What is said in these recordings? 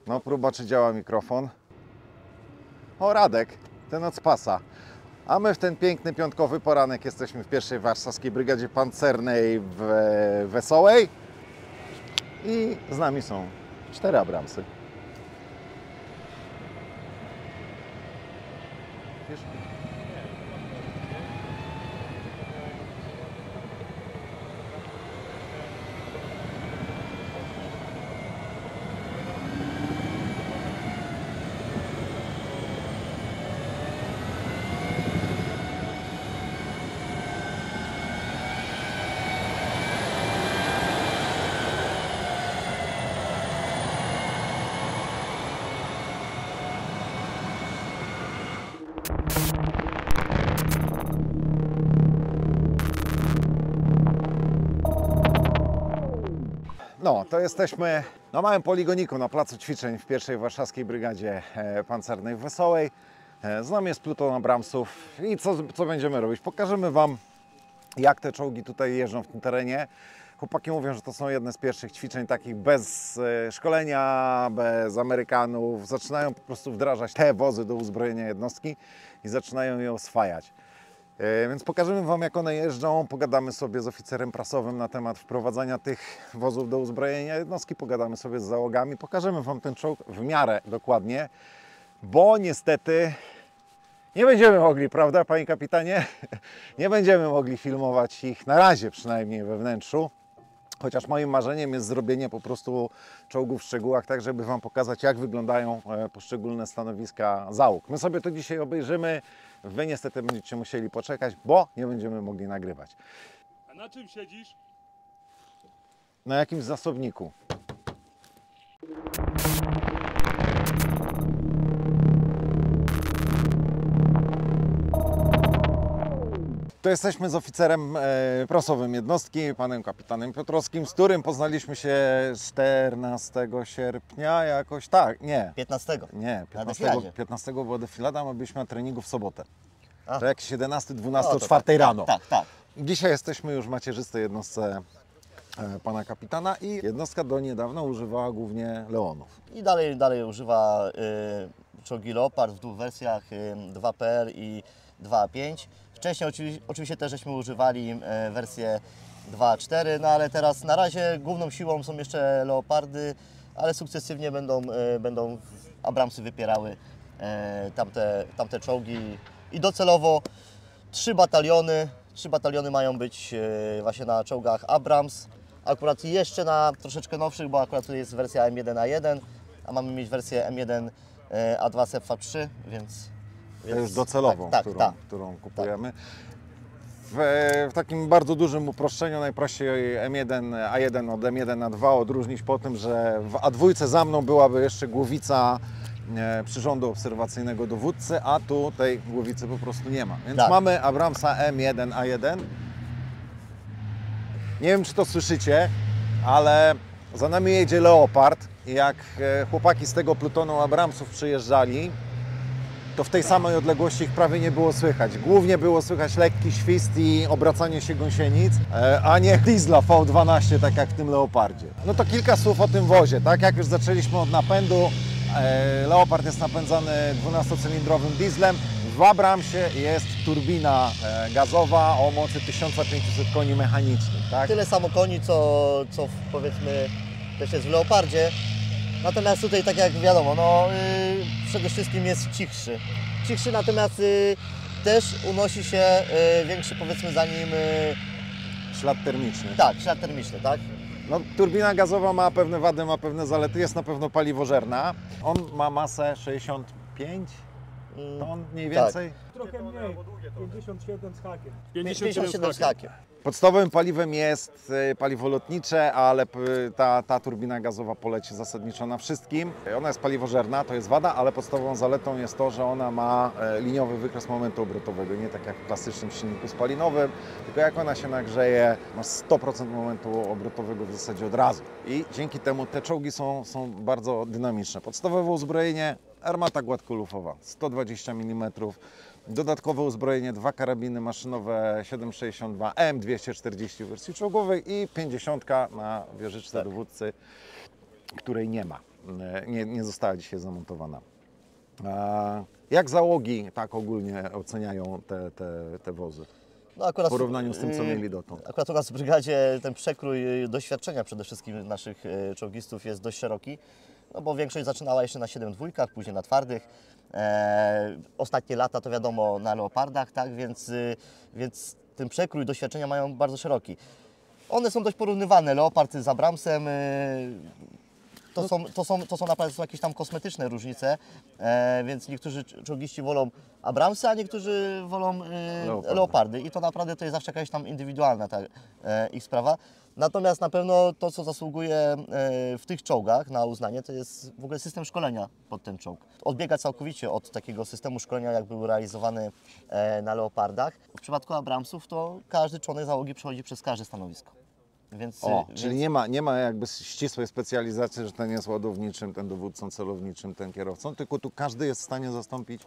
No, próba, czy działa mikrofon. O, Radek, ten od Spasa. A my w ten piękny piątkowy poranek jesteśmy w pierwszej warszawskiej brygadzie pancernej w Wesołej. I z nami są 4 Abramsy. No, to jesteśmy na małym poligoniku na placu ćwiczeń w pierwszej warszawskiej brygadzie pancernej w Wesołej. Z nami jest pluton Abramsów i co będziemy robić? Pokażemy Wam, jak te czołgi tutaj jeżdżą w tym terenie. Chłopaki mówią, że to są jedne z pierwszych ćwiczeń takich bez szkolenia, bez Amerykanów. Zaczynają po prostu wdrażać te wozy do uzbrojenia jednostki i zaczynają je oswajać. Więc pokażemy Wam, jak one jeżdżą, pogadamy sobie z oficerem prasowym na temat wprowadzania tych wozów do uzbrojenia jednostki, pogadamy sobie z załogami, pokażemy Wam ten czołg w miarę dokładnie, bo niestety nie będziemy mogli, prawda, Panie Kapitanie? Nie będziemy mogli filmować ich na razie, przynajmniej we wnętrzu. Chociaż moim marzeniem jest zrobienie po prostu czołgów w szczegółach, tak żeby Wam pokazać, jak wyglądają poszczególne stanowiska załóg. My sobie to dzisiaj obejrzymy. Wy niestety będziecie musieli poczekać, bo nie będziemy mogli nagrywać. A na czym siedzisz? Na jakimś zasobniku. To jesteśmy z oficerem prasowym jednostki, panem kapitanem Piotrowskim, z którym poznaliśmy się 14 sierpnia jakoś, tak, nie. 15. Nie, Na 15, defiladzie. 15 była defilada, my byliśmy na treningu w sobotę. A. To jakieś 11, 12, No, o to 4 tak, rano. Tak. Dzisiaj jesteśmy już w macierzystej jednostce pana kapitana i jednostka do niedawna używała głównie Leonów. I dalej używa czołgi Leopard w dwóch wersjach, 2PR i 2A5. Wcześniej oczywiście też żeśmy używali wersję 2A4, no ale teraz na razie główną siłą są jeszcze Leopardy, ale sukcesywnie będą Abramsy wypierały tamte czołgi i docelowo 3 bataliony mają być właśnie na czołgach Abrams. Akurat jeszcze na troszeczkę nowszych, bo akurat tu jest wersja M1A1, a mamy mieć wersję M1A2 SEPFA3, więc To już docelową, tak, którą kupujemy. W takim bardzo dużym uproszczeniu najprościej M1A1 od M1A2 odróżnić po tym, że w A2 za mną byłaby jeszcze głowica przyrządu obserwacyjnego dowódcy, a tu tej głowicy po prostu nie ma. Więc mamy Abramsa M1A1. Nie wiem, czy to słyszycie, ale za nami jedzie Leopard. Jak chłopaki z tego plutonu Abramsów przyjeżdżali, to w tej samej odległości ich prawie nie było słychać. Głównie było słychać lekki świst i obracanie się gąsienic, a nie diesla V12, tak jak w tym Leopardzie. No to kilka słów o tym wozie, tak? Jak już zaczęliśmy od napędu, Leopard jest napędzany 12-cylindrowym dieslem. W Abramsie jest turbina gazowa o mocy 1500 koni mechanicznych, tak? Tyle samo koni, co powiedzmy też jest w Leopardzie. Natomiast tutaj, tak jak wiadomo, przede wszystkim jest cichszy. Cichszy, natomiast też unosi się większy, powiedzmy, za nim Ślad termiczny. tak, ślad termiczny, tak? No, turbina gazowa ma pewne wady, ma pewne zalety, jest na pewno paliwożerna. On ma masę 65 ton mniej więcej. Trochę mniej, 57 z hakiem. 57 z hakiem. Podstawowym paliwem jest paliwo lotnicze, ale ta turbina gazowa poleci zasadniczo na wszystkim. Ona jest paliwożerna, to jest wada, ale podstawową zaletą jest to, że ona ma liniowy wykres momentu obrotowego, nie tak jak w klasycznym silniku spalinowym, tylko jak ona się nagrzeje, masz 100% momentu obrotowego w zasadzie od razu. I dzięki temu te czołgi są bardzo dynamiczne. Podstawowe uzbrojenie, armata gładkolufowa, 120 mm. Dodatkowe uzbrojenie, 2 karabiny maszynowe 7,62 M240 w wersji czołgowej i 50 na wieżyczce dowódcy, której nie ma. nie została dzisiaj zamontowana. Jak załogi tak ogólnie oceniają te wozy No akurat, w porównaniu z tym, co mieli dotąd? Akurat u nas w brygadzie ten przekrój doświadczenia przede wszystkim naszych czołgistów jest dość szeroki, no bo większość zaczynała jeszcze na 7.2, później na twardych. Ostatnie lata to wiadomo na leopardach, tak, więc ten przekrój doświadczenia mają bardzo szeroki. One są dość porównywane, leopard z Abramsem. To są naprawdę jakieś tam kosmetyczne różnice, więc niektórzy czołgiści wolą Abramsy, a niektórzy wolą leopardy i to naprawdę to jest zawsze jakaś tam indywidualna ta ich sprawa. Natomiast na pewno to, co zasługuje w tych czołgach na uznanie, to jest w ogóle system szkolenia pod ten czołg. Odbiega całkowicie od takiego systemu szkolenia, jak był realizowany na leopardach. W przypadku Abramsów to każdy członek załogi przechodzi przez każde stanowisko. Czyli nie ma jakby ścisłej specjalizacji, że ten jest ładowniczym, ten dowódcą celowniczym, ten kierowcą, tylko tu każdy jest w stanie zastąpić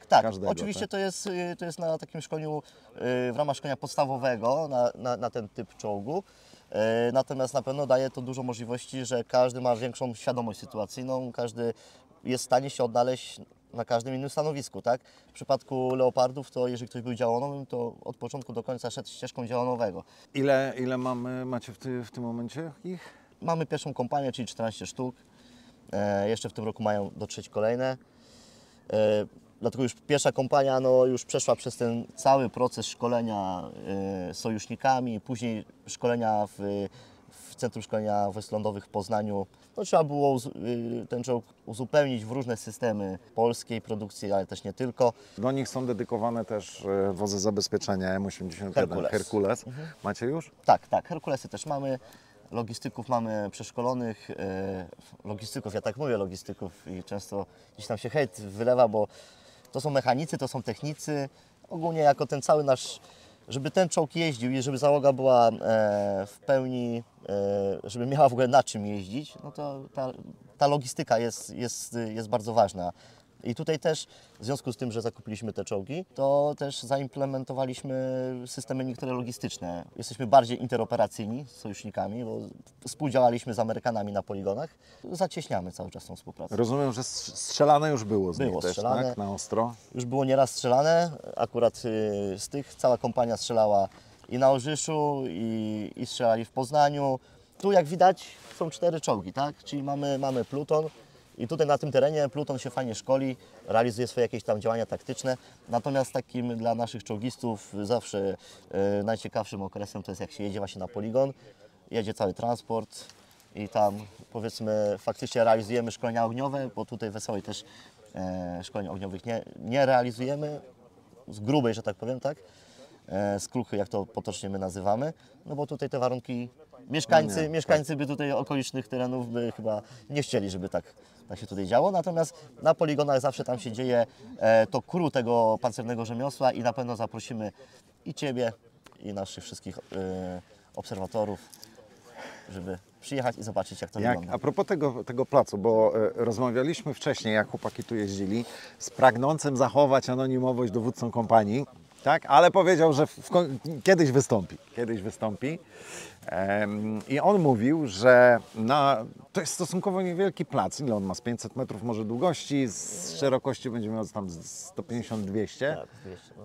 każdego. Oczywiście tak? To jest na takim szkoleniu, w ramach szkolenia podstawowego na ten typ czołgu. Natomiast na pewno daje to dużo możliwości, że każdy ma większą świadomość sytuacyjną, każdy jest w stanie się odnaleźć na każdym innym stanowisku, tak? W przypadku leopardów to jeżeli ktoś był działonowym, to od początku do końca szedł ścieżką działonowego. Ile macie w tym momencie ich? Mamy pierwszą kompanię, czyli 14 sztuk. Jeszcze w tym roku mają dotrzeć kolejne. Dlatego już pierwsza kompania już przeszła przez ten cały proces szkolenia sojusznikami, później szkolenia w Centrum Szkolenia Wojsk Lądowych w Poznaniu. Trzeba było ten czołg uzupełnić w różne systemy polskiej produkcji, ale też nie tylko. Do nich są dedykowane też wozy zabezpieczenia M81 Herkules. Macie już? Tak, Herkulesy też mamy. Logistyków mamy przeszkolonych. Logistyków, ja tak mówię logistyków i często gdzieś tam się hejt wylewa, bo to są mechanicy, to są technicy. Ogólnie jako ten cały nasz, żeby ten czołg jeździł i żeby załoga była w pełni, żeby miała w ogóle na czym jeździć, no to ta logistyka jest bardzo ważna. I tutaj też w związku z tym, że zakupiliśmy te czołgi, to też zaimplementowaliśmy systemy niektóre logistyczne. Jesteśmy bardziej interoperacyjni z sojusznikami, bo współdziałaliśmy z Amerykanami na poligonach. Zacieśniamy cały czas tą współpracę. Rozumiem, że strzelane już było z nich też, strzelane. tak? Na ostro. Już było nieraz strzelane, akurat z tych cała kompania strzelała i na Orzyszu, i strzelali w Poznaniu. Tu jak widać są 4 czołgi, tak? Czyli mamy pluton. I tutaj na tym terenie pluton się fajnie szkoli, realizuje swoje jakieś tam działania taktyczne. Natomiast takim dla naszych czołgistów zawsze najciekawszym okresem to jest jak się jedzie właśnie na poligon, jedzie cały transport i tam powiedzmy faktycznie realizujemy szkolenia ogniowe, bo tutaj w Wesołej też szkoleń ogniowych nie realizujemy, z grubej, że tak powiem, tak? Z kruchy, jak to potocznie my nazywamy, no bo tutaj te warunki mieszkańcy by tutaj okolicznych terenów by chyba nie chcieli, żeby tak się tutaj działo. Natomiast na poligonach zawsze tam się dzieje to crew tego pancernego rzemiosła i na pewno zaprosimy i Ciebie, i naszych wszystkich obserwatorów, żeby przyjechać i zobaczyć, jak to wygląda. A propos tego placu, bo rozmawialiśmy wcześniej, jak chłopaki tu jeździli, z pragnącym zachować anonimowość dowódcą kompanii, tak? Ale powiedział, że kiedyś wystąpi. I on mówił, że to jest stosunkowo niewielki plac. Ile on ma? Z 500 metrów może długości, z szerokości będzie miał tam 150-200, Tak, 200, no.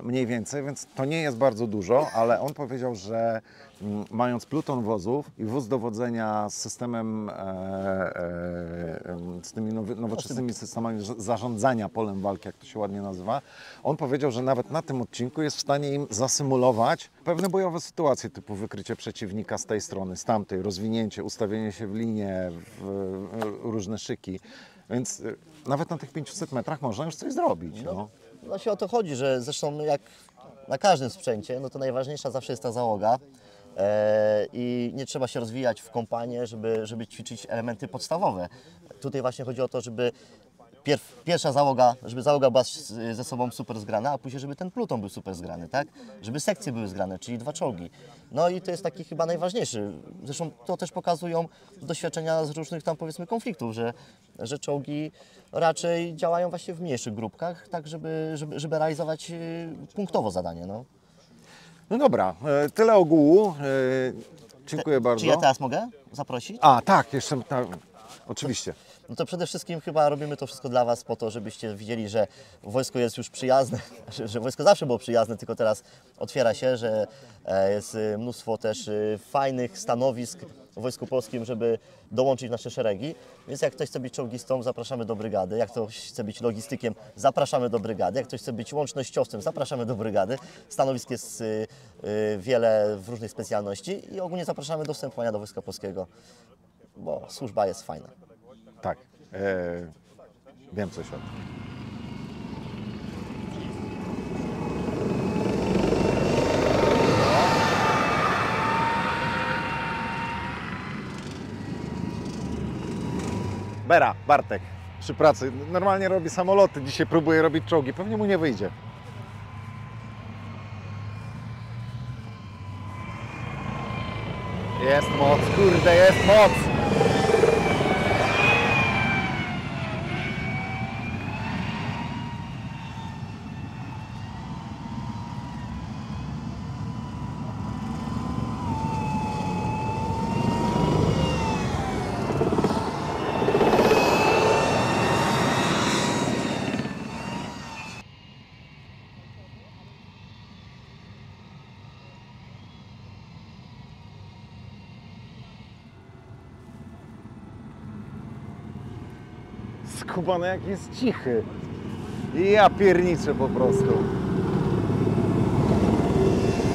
Mniej więcej, więc to nie jest bardzo dużo, ale on powiedział, że mając pluton wozów i wóz dowodzenia z systemem, z tymi nowoczesnymi systemami zarządzania polem walki, jak to się ładnie nazywa, on powiedział, że nawet na tym odcinku jest w stanie im zasymulować pewne bojowe sytuacje, typu wykrycie przeciwnika z tej strony, z tamtej, rozwinięcie, ustawienie się w linię, w różne szyki. Więc nawet na tych 500 metrach można już coś zrobić. No. Właśnie o to chodzi, że zresztą jak na każdym sprzęcie, no to najważniejsza zawsze jest ta załoga i nie trzeba się rozwijać w kompanię, żeby ćwiczyć elementy podstawowe. Tutaj właśnie chodzi o to, żeby pierwsza załoga, żeby załoga była ze sobą super zgrana, a później, żeby ten pluton był super zgrany, tak? Żeby sekcje były zgrane, czyli 2 czołgi. No i to jest taki chyba najważniejszy. Zresztą to też pokazują doświadczenia z różnych tam powiedzmy konfliktów, że czołgi raczej działają właśnie w mniejszych grupkach, tak żeby realizować punktowo zadanie. No dobra, tyle ogółu. Dziękuję bardzo. Czy ja teraz mogę zaprosić? A, tak, jeszcze, oczywiście. no to przede wszystkim chyba robimy to wszystko dla Was po to, żebyście widzieli, że wojsko jest już przyjazne, że wojsko zawsze było przyjazne, tylko teraz otwiera się, że jest mnóstwo też fajnych stanowisk w Wojsku Polskim, żeby dołączyć w nasze szeregi. Więc jak ktoś chce być czołgistą, zapraszamy do brygady. Jak ktoś chce być logistykiem, zapraszamy do brygady. Jak ktoś chce być łącznościowcem, zapraszamy do brygady. Stanowisk jest wiele w różnych specjalności i ogólnie zapraszamy do wstępowania do Wojska Polskiego, bo służba jest fajna. Tak, wiem coś o tym. Bera, Bartek, przy pracy. Normalnie robi samoloty, dzisiaj próbuje robić czołgi. Pewnie mu nie wyjdzie. Jest moc, kurde, jest moc! Skubany jak jest cichy. Ja pierniczę po prostu.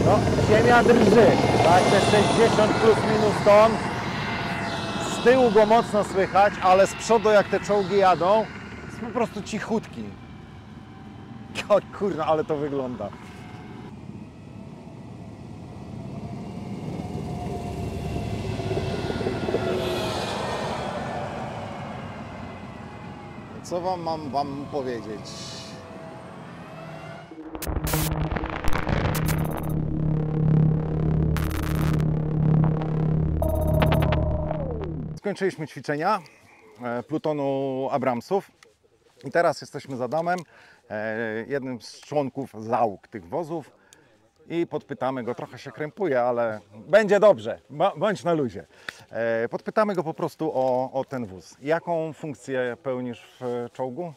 No, ziemia drży. Tak, te 60 plus minus ton. Z tyłu go mocno słychać, ale z przodu jak te czołgi jadą, jest po prostu cichutki. O kurwa, ale to wygląda. Co mam wam powiedzieć? Skończyliśmy ćwiczenia plutonu Abramsów i teraz jesteśmy z Adamem, jednym z członków załóg tych wozów i podpytamy go, trochę się krępuje, ale będzie dobrze, bądź na luzie. Podpytamy go po prostu o ten wóz. Jaką funkcję pełnisz w czołgu?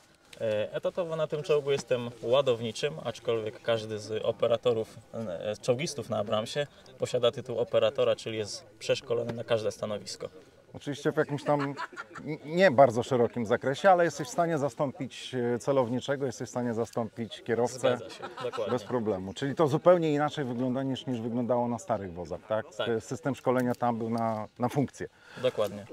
Etatowo na tym czołgu jestem ładowniczym, aczkolwiek każdy z operatorów, czołgistów na Abramsie posiada tytuł operatora, czyli jest przeszkolony na każde stanowisko. Oczywiście w jakimś tam nie bardzo szerokim zakresie, ale jesteś w stanie zastąpić celowniczego, jesteś w stanie zastąpić kierowcę. Zgadza się, dokładnie. Bez problemu. Czyli to zupełnie inaczej wygląda niż wyglądało na starych wozach, tak? Tak. System szkolenia tam był na funkcję. Dokładnie.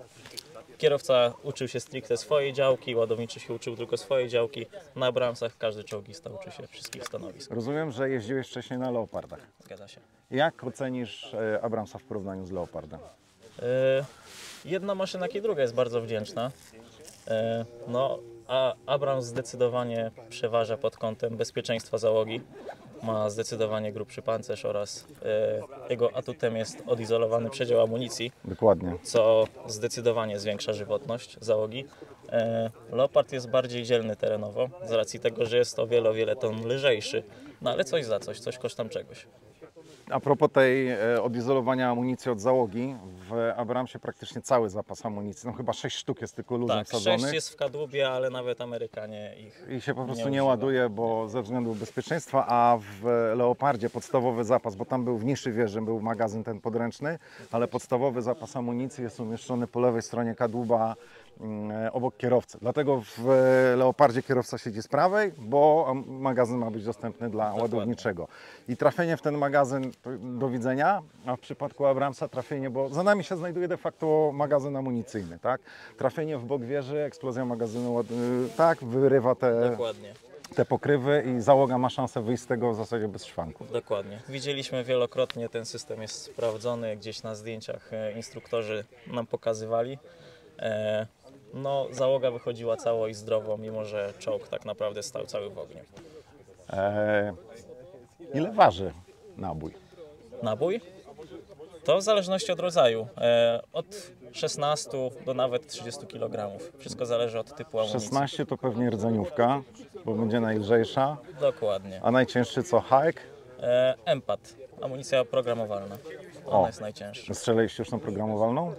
Kierowca uczył się stricte swojej działki, ładowniczy się uczył tylko swojej działki. Na Abramsach każdy czołgista uczy się wszystkich stanowisk. Rozumiem, że jeździłeś wcześniej na Leopardach. Zgadza się. Jak ocenisz Abramsa w porównaniu z Leopardem? Jedna maszyna, jak i druga jest bardzo wdzięczna. No, a Abrams zdecydowanie przeważa pod kątem bezpieczeństwa załogi. Ma zdecydowanie grubszy pancerz oraz jego atutem jest odizolowany przedział amunicji, Dokładnie. co zdecydowanie zwiększa żywotność załogi. Leopard jest bardziej dzielny terenowo, z racji tego, że jest o wiele ton lżejszy, no ale coś za coś kosztem czegoś. A propos tej odizolowania amunicji od załogi, w Abramsie praktycznie cały zapas amunicji, no chyba 6 sztuk jest tylko luzem Tak, wsadzonych. 6 jest w kadłubie, ale nawet Amerykanie ich I się po prostu nie używa. ładuje, bo ze względu bezpieczeństwa, a w Leopardzie podstawowy zapas, bo tam był w niższej wieży, był magazyn ten podręczny, ale podstawowy zapas amunicji jest umieszczony po lewej stronie kadłuba obok kierowcy. Dlatego w Leopardzie kierowca siedzi z prawej, bo magazyn ma być dostępny dla ładowniczego. I trafienie w ten magazyn to do widzenia, a w przypadku Abramsa trafienie, bo za nami się znajduje de facto magazyn amunicyjny, tak? Trafienie w bok wieży, eksplozja magazynu, tak, wyrywa Dokładnie. te pokrywy i załoga ma szansę wyjść z tego w zasadzie bez szwanku. Dokładnie. Widzieliśmy wielokrotnie, ten system jest sprawdzony, gdzieś na zdjęciach instruktorzy nam pokazywali. No, załoga wychodziła cało i zdrowo, mimo że czołg tak naprawdę stał cały w ogniu. Ile waży nabój? Nabój? To w zależności od rodzaju. Od 16 do nawet 30 kg. Wszystko zależy od typu amunicji. 16 to pewnie rdzeniówka, bo będzie najlżejsza. Dokładnie. A najcięższy co? Hike? Empat. Amunicja programowalna. Ona jest najcięższa. Strzelaliście już tą programowalną?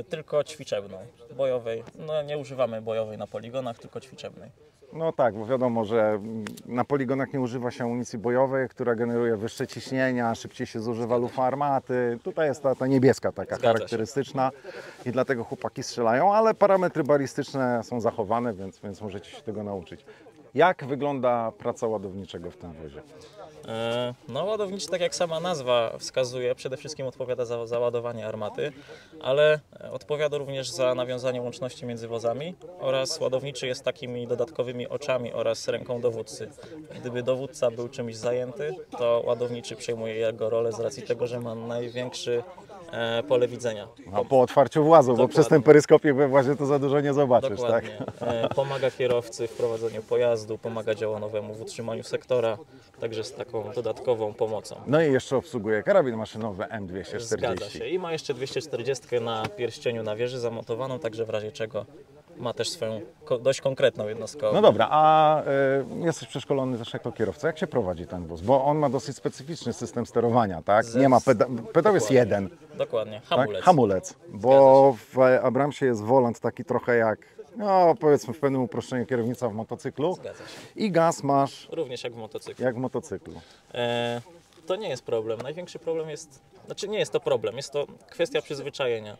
Tylko ćwiczebną. Bojowej, no nie używamy bojowej na poligonach, tylko ćwiczebnej. No tak, bo wiadomo, że na poligonach nie używa się amunicji bojowej, która generuje wyższe ciśnienia, szybciej się zużywa lufa armaty. Tutaj jest ta niebieska taka Zgadza się. charakterystyczna i dlatego chłopaki strzelają, ale parametry balistyczne są zachowane, więc możecie się tego nauczyć. Jak wygląda praca ładowniczego w tym wozie? No ładowniczy, tak jak sama nazwa wskazuje, przede wszystkim odpowiada za ładowanie armaty, ale odpowiada również za nawiązanie łączności między wozami oraz ładowniczy jest takimi dodatkowymi oczami oraz ręką dowódcy. Gdyby dowódca był czymś zajęty, to ładowniczy przejmuje jego rolę z racji tego, że ma największy pole widzenia. A po otwarciu włazu, bo przez ten peryskopik we włazie to za dużo nie zobaczysz, Dokładnie. tak? Pomага kierowcy w prowadzeniu pojazdu, pomaga działanowemu w utrzymaniu sektora, także z taką dodatkową pomocą. No i jeszcze obsługuje karabin maszynowy M240. Zgadza się. I ma jeszcze 240 na pierścieniu na wieży zamontowaną, także w razie czego ma też swoją dość konkretną jednostkę. No dobra, a jesteś przeszkolony też jako kierowca. Jak się prowadzi ten wóz? Bo on ma dosyć specyficzny system sterowania, tak? Nie ma pedał jest jeden. Dokładnie, Tak? hamulec. Hamulec, bo w Abramsie jest wolant taki trochę jak, no powiedzmy w pewnym uproszczeniu kierownica w motocyklu Zgadza się. i gaz masz Również jak w motocyklu. jak w motocyklu. To nie jest problem. Największy problem jest, znaczy nie jest to problem, jest to kwestia przyzwyczajenia.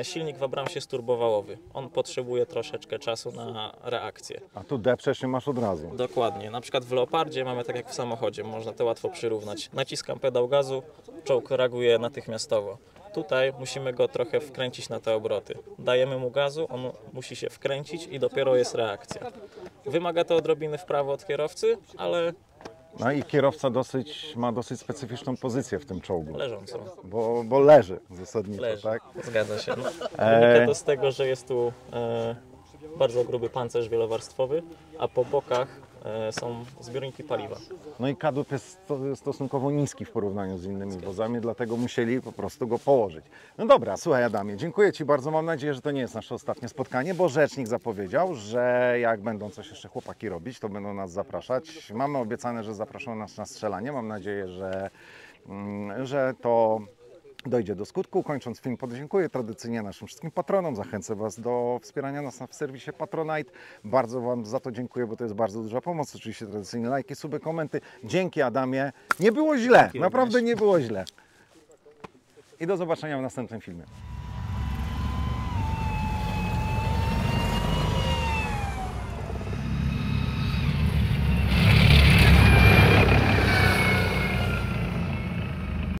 Silnik w Abramsie jest turbowałowy. On potrzebuje troszeczkę czasu na reakcję. A tu depczesz się masz od razu. Dokładnie. Na przykład w Leopardzie mamy tak jak w samochodzie, można to łatwo przyrównać. Naciskam pedał gazu, czołg reaguje natychmiastowo. Tutaj musimy go trochę wkręcić na te obroty. Dajemy mu gazu, on musi się wkręcić i dopiero jest reakcja. Wymaga to odrobiny wprawy od kierowcy, ale No i kierowca ma dosyć specyficzną pozycję w tym czołgu, leżącą. bo leży zasadniczo, Leży. tak? Zgadza się. No, wynika to z tego, że jest tu bardzo gruby pancerz wielowarstwowy, a po bokach są zbiorniki paliwa. No i kadłub jest stosunkowo niski w porównaniu z innymi wozami, dlatego musieli po prostu go położyć. No dobra, słuchaj Adamie, dziękuję Ci bardzo. Mam nadzieję, że to nie jest nasze ostatnie spotkanie, bo rzecznik zapowiedział, że jak będą coś jeszcze chłopaki robić, to będą nas zapraszać. Mamy obiecane, że zapraszą nas na strzelanie. Mam nadzieję, że to dojdzie do skutku. Kończąc film, podziękuję tradycyjnie naszym wszystkim patronom. Zachęcę Was do wspierania nas w serwisie Patronite. Bardzo Wam za to dziękuję, bo to jest bardzo duża pomoc. Oczywiście tradycyjnie lajki, suby, komenty. Dzięki Adamie. Nie było źle, naprawdę nie było źle. I do zobaczenia w następnym filmie.